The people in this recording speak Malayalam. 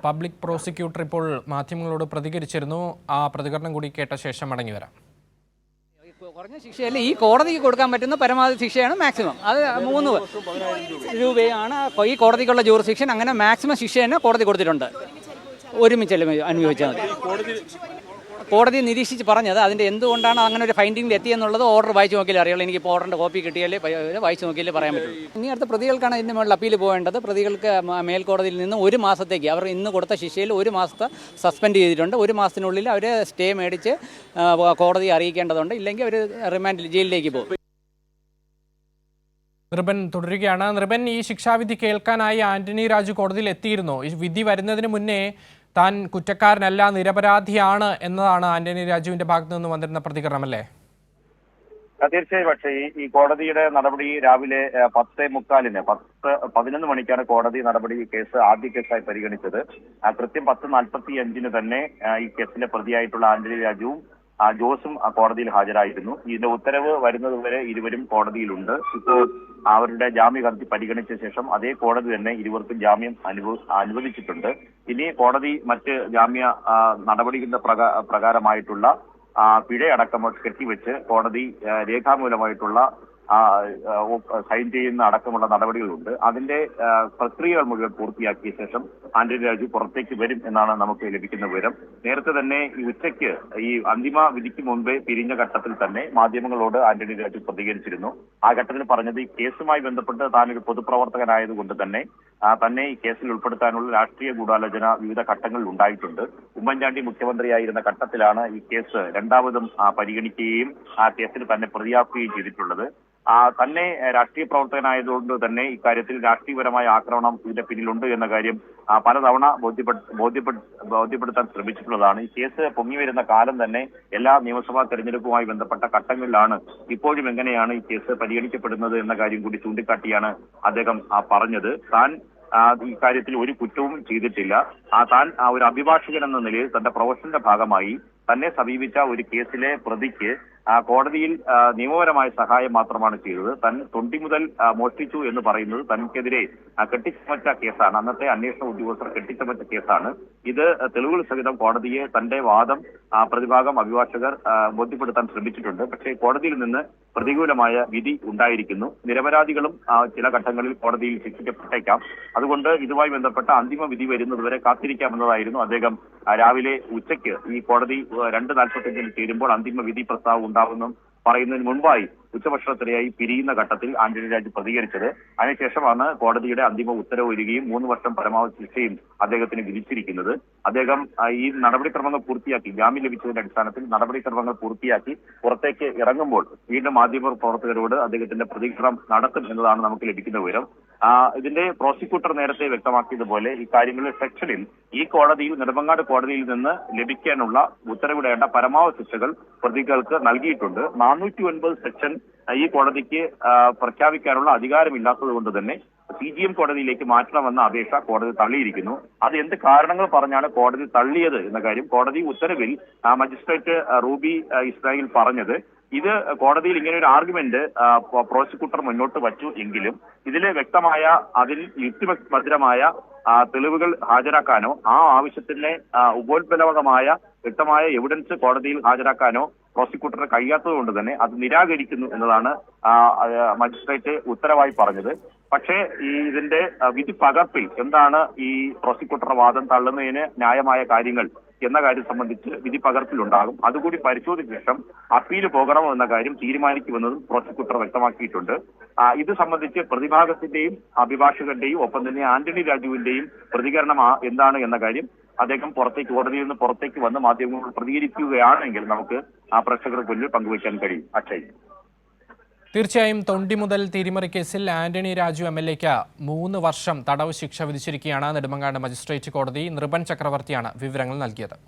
പബ്ലിക് പ്രോസിക്യൂട്ടർ ഇപ്പോൾ മാധ്യമങ്ങളോട് പ്രതികരിച്ചിരുന്നു. ആ പ്രതികരണം കൂടി കേട്ട ശേഷം മടങ്ങി വരാം. കുറഞ്ഞ ശിക്ഷയല്ല, ഈ കോടതിക്ക് കൊടുക്കാൻ പറ്റുന്ന പരമാവധി ശിക്ഷയാണ് മാക്സിമം. അത് 3 രൂപയാണ് ഈ കോടതിക്കുള്ള ജൂറിസ്ഡിക്ഷൻ. അങ്ങനെ മാക്സിമം ശിക്ഷ തന്നെ കോടതി കൊടുത്തിട്ടുണ്ട്. ഒരുമിച്ചല്ലേ അനുഭവിച്ചാൽ മതി. കോടതി നിരീക്ഷിച്ച് പറഞ്ഞത് അതിൻ്റെ എന്തുകൊണ്ടാണ് അങ്ങനെ ഒരു ഫൈൻഡിങ്ങിൽ എത്തിയെന്നുള്ളത് ഓർഡർ വായിച്ച് നോക്കിയാലേ അറിയുള്ളൂ. എനിക്ക് ഇപ്പോൾ ഓർഡറിൻ്റെ കോപ്പി കിട്ടിയാലേ വായിച്ച് നോക്കിയാലേ പറയാൻ പറ്റുള്ളൂ. ഇനി അടുത്ത പ്രതികൾക്കാണ് ഇതിന് മുകളിൽ അപ്പീൽ പോകേണ്ടത്. പ്രതികൾക്ക് മേൽക്കോടതിയിൽ നിന്ന് 1 മാസത്തേക്ക് അവർ ഇന്ന് കൊടുത്ത ശിക്ഷയിൽ 1 മാസത്തെ സസ്പെൻഡ് ചെയ്തിട്ടുണ്ട്. 1 മാസത്തിനുള്ളിൽ അവർ സ്റ്റേ മേടിച്ച് കോടതിയെ അറിയിക്കേണ്ടതുണ്ട്. ഇല്ലെങ്കിൽ അവർ റിമാൻഡ് ജയിലിലേക്ക് പോകും. നൃപൻ തുടരുകയാണ്. നൃപൻ, ഈ ശിക്ഷാവിധി കേൾക്കാനായി ആന്റണി രാജു കോടതിയിൽ എത്തിയിരുന്നു. ഈ വിധി വരുന്നതിന് മുന്നേ താൻ കുറ്റക്കാരനല്ല, നിരപരാധിയാണ് എന്നതാണ് ആന്റണി രാജുവിന്റെ ഭാഗത്തു നിന്ന് വന്നിരുന്ന പ്രതികരണം, അല്ലേ? തീർച്ചയായും. പക്ഷേ ഈ കോടതിയുടെ നടപടി രാവിലെ 10:45 11 മണിക്കാണ് കോടതി നടപടി ആദ്യ കേസായി പരിഗണിച്ചത്. കൃത്യം 10:45 തന്നെ ഈ കേസിലെ പ്രതിയായിട്ടുള്ള ആന്റണി രാജുവും ജോസും കോടതിയിൽ ഹാജരായിരുന്നു. ഇതിന്റെ ഉത്തരവ് വരുന്നതുവരെ ഇരുവരും കോടതിയിലുണ്ട്. ഇപ്പോൾ അവരുടെ ജാമ്യ ഹർജി പരിഗണിച്ച ശേഷം അതേ കോടതി തന്നെ ഇരുവർക്കും ജാമ്യം അനുവദിച്ചിട്ടുണ്ട്. ഇനി കോടതി മറ്റ് ജാമ്യ നടപടികളുടെ പ്രകാരമായിട്ടുള്ള പിഴയടക്കം കെട്ടിവെച്ച് കോടതി രേഖാമൂലമായിട്ടുള്ള സൈൻ ചെയ്യുന്ന അടക്കമുള്ള നടപടികളുണ്ട്. അതിന്റെ പ്രക്രിയകൾ മുഴുവൻ പൂർത്തിയാക്കിയ ശേഷം ആന്റണി രാജു പുറത്തേക്ക് വരും എന്നാണ് നമുക്ക് ലഭിക്കുന്ന വിവരം. നേരത്തെ തന്നെ ഈ ഉച്ചയ്ക്ക് ഈ അന്തിമ വിധിക്ക് മുൻപേ പിരിഞ്ഞ ഘട്ടത്തിൽ തന്നെ മാധ്യമങ്ങളോട് ആന്റണി രാജു പ്രതികരിച്ചിരുന്നു. ആ ഘട്ടത്തിൽ പറഞ്ഞത് ഈ കേസുമായി ബന്ധപ്പെട്ട് താനൊരു പൊതുപ്രവർത്തകനായതുകൊണ്ട് തന്നെ ഈ കേസിൽ ഉൾപ്പെടുത്താനുള്ള രാഷ്ട്രീയ ഗൂഢാലോചന വിവിധ ഘട്ടങ്ങളിൽ ഉണ്ടായിട്ടുണ്ട്. ഉമ്മൻചാണ്ടി മുഖ്യമന്ത്രിയായിരുന്ന ഘട്ടത്തിലാണ് ഈ കേസ് രണ്ടാമതും പരിഗണിക്കുകയും ആ കേസിൽ തന്നെ പ്രതിയാക്കുകയും ചെയ്തിട്ടുള്ളത്. തന്നെ രാഷ്ട്രീയ പ്രവർത്തകനായതുകൊണ്ട് തന്നെ ഇക്കാര്യത്തിൽ രാഷ്ട്രീയപരമായ ആക്രമണം ഇതിന്റെ പിന്നിലുണ്ട് എന്ന കാര്യം പലതവണ ബോധ്യപ്പെടുത്താൻ ശ്രമിച്ചിട്ടുള്ളതാണ്. ഈ കേസ് പൊങ്ങി വരുന്ന കാലം തന്നെ എല്ലാ നിയമസഭാ തെരഞ്ഞെടുപ്പുമായി ബന്ധപ്പെട്ട ഘട്ടങ്ങളിലാണ്. ഇപ്പോഴും എങ്ങനെയാണ് ഈ കേസ് പരിഗണിക്കപ്പെടുന്നത് എന്ന കാര്യം കൂടി ചൂണ്ടിക്കാട്ടിയാണ് അദ്ദേഹം പറഞ്ഞത്. താൻ ഈ കാര്യത്തിൽ ഒരു കുറ്റവും ചെയ്തിട്ടില്ല. താൻ ഒരു അഭിഭാഷകൻ എന്ന നിലയിൽ തന്റെ പ്രൊഫഷന്റെ ഭാഗമായി തന്നെ സമീപിച്ച ഒരു കേസിലെ പ്രതിക്ക് കോടതിയിൽ നിയമപരമായ സഹായം മാത്രമാണ് ചെയ്തത്. താൻ തൊണ്ടി മുതൽ മോഷ്ടിച്ചു എന്ന് പറയുന്നത് തനിക്കെതിരെ കെട്ടിച്ചമച്ച കേസാണ്. അന്നത്തെ അന്വേഷണ ഉദ്യോഗസ്ഥർ കെട്ടിച്ചമച്ച കേസാണ്. ഇത് തെളിവുകൾ സഹിതം കോടതിയെ തന്റെ വാദം പ്രതിഭാഗം അഭിഭാഷകർ ബോധ്യപ്പെടുത്താൻ ശ്രമിച്ചിട്ടുണ്ട്. പക്ഷേ കോടതിയിൽ നിന്ന് പ്രതികൂലമായ വിധി ഉണ്ടായിരിക്കുന്നു. നിരപരാധികളും ചില ഘട്ടങ്ങളിൽ കോടതിയിൽ ശിക്ഷിക്കപ്പെട്ടേക്കാം. അതുകൊണ്ട് ഇതുമായി ബന്ധപ്പെട്ട അന്തിമ വിധി വരുന്നതുവരെ കാത്തിരിക്കാമെന്നതായിരുന്നു അദ്ദേഹം രാവിലെ ഉച്ചയ്ക്ക് ഈ കോടതി 2:45 ചേരുമ്പോൾ അന്തിമ വിധി പ്രസ്താവം ഉണ്ടാകുമെന്നും പറയുന്നതിന് മുൻപായി ഉച്ചഭക്ഷണത്തിനായി പിരിയുന്ന ഘട്ടത്തിൽ ആന്റണി രാജു പ്രതികരിച്ചത്. അതിനുശേഷമാണ് കോടതിയുടെ അന്തിമ ഉത്തരവ് വരികയും 3 വർഷം പരമാവധി ശിക്ഷയും അദ്ദേഹത്തിന് വിധിച്ചിരിക്കുന്നത്. അദ്ദേഹം ഈ നടപടിക്രമങ്ങൾ പൂർത്തിയാക്കി, ജാമ്യം ലഭിച്ചതിന്റെ അടിസ്ഥാനത്തിൽ നടപടിക്രമങ്ങൾ പൂർത്തിയാക്കി പുറത്തേക്ക് ഇറങ്ങുമ്പോൾ വീണ്ടും മാധ്യമ പ്രവർത്തകരോട് അദ്ദേഹത്തിന്റെ പ്രതികരണം നടത്തും എന്നതാണ് നമുക്ക് ലഭിക്കുന്ന വിവരം. ഇതിന്റെ പ്രോസിക്യൂട്ടർ നേരത്തെ വ്യക്തമാക്കിയതുപോലെ ഇക്കാര്യങ്ങളിൽ സെക്ഷനിൽ ഈ കോടതിയിൽ നെടുമങ്ങാട് കോടതിയിൽ നിന്ന് ലഭിക്കാനുള്ള ഉത്തരവിടേണ്ട പരമാവധി ശിക്ഷകൾ പ്രതികൾക്ക് നൽകിയിട്ടുണ്ട്. 409 സെക്ഷൻ ഈ കോടതിക്ക് പ്രഖ്യാപിക്കാനുള്ള അധികാരമില്ലാത്തത് കൊണ്ട് തന്നെ CGM കോടതിയിലേക്ക് മാറ്റണമെന്ന അപേക്ഷ കോടതി തള്ളിയിരിക്കുന്നു. അത് എന്ത് കാരണങ്ങൾ പറഞ്ഞാണ് കോടതി തള്ളിയത് എന്ന കാര്യം കോടതി ഉത്തരവിൽ മജിസ്ട്രേറ്റ് റൂബി ഇസ്രായേൽ പറഞ്ഞത്, ഇത് കോടതിയിൽ ഇങ്ങനെ ഒരു ആർഗ്യുമെന്റ് പ്രോസിക്യൂട്ടർ മുന്നോട്ട് വച്ചു എങ്കിലും ഇതിലെ വ്യക്തമായ അതിൽ യുക്തിഭദ്രമായ തെളിവുകൾ ഹാജരാക്കാനോ ആവശ്യത്തിന് ഉപോത്ബലകമായ വ്യക്തമായ എവിഡൻസ് കോടതിയിൽ ഹാജരാക്കാനോ പ്രോസിക്യൂട്ടറിന് കഴിയാത്തതുകൊണ്ട് തന്നെ അത് നിരാകരിക്കുന്നു എന്നതാണ് മജിസ്ട്രേറ്റ് ഉത്തരവായി പറഞ്ഞത്. പക്ഷേ ഇതിന്റെ വിധി പകർപ്പിൽ എന്താണ് ഈ പ്രോസിക്യൂട്ടറുടെ വാദം തള്ളുന്നതിന് ന്യായമായ കാര്യങ്ങൾ എന്ന കാര്യം സംബന്ധിച്ച് വിധി പകർപ്പിലുണ്ടാകും. അതുകൂടി പരിശോധിച്ച ശേഷം അപ്പീൽ പോകണമോ എന്ന കാര്യം തീരുമാനിക്കുമെന്നതും പ്രോസിക്യൂട്ടർ വ്യക്തമാക്കിയിട്ടുണ്ട്. ഇത് സംബന്ധിച്ച് പ്രതിഭാഗത്തിന്റെയും അഭിഭാഷകന്റെയും ഒപ്പം തന്നെ ആന്റണി രാജുവിന്റെയും പ്രതികരണം എന്താണ് എന്ന കാര്യം അദ്ദേഹം കോടതിയിൽ നിന്ന് പുറത്തേക്ക് വന്ന് മാധ്യമങ്ങളോട് പ്രതികരിക്കുകയാണെങ്കിൽ നമുക്ക് പ്രേക്ഷകർക്ക് മുന്നിൽ പങ്കുവയ്ക്കാൻ കഴിയും. അക്ഷയ്, തീർച്ചയായും തൊണ്ടി മുതൽ തിരിമറി കേസിൽ ആന്റണി രാജു MLAക്ക് 3 വർഷം തടവ് ശിക്ഷ വിധിച്ചിരിക്കുകയാണ് നെടുമങ്ങാട് മജിസ്ട്രേറ്റ് കോടതി. നൃപൻ ചക്രവർത്തിയാണ് വിവരങ്ങൾ നൽകിയത്.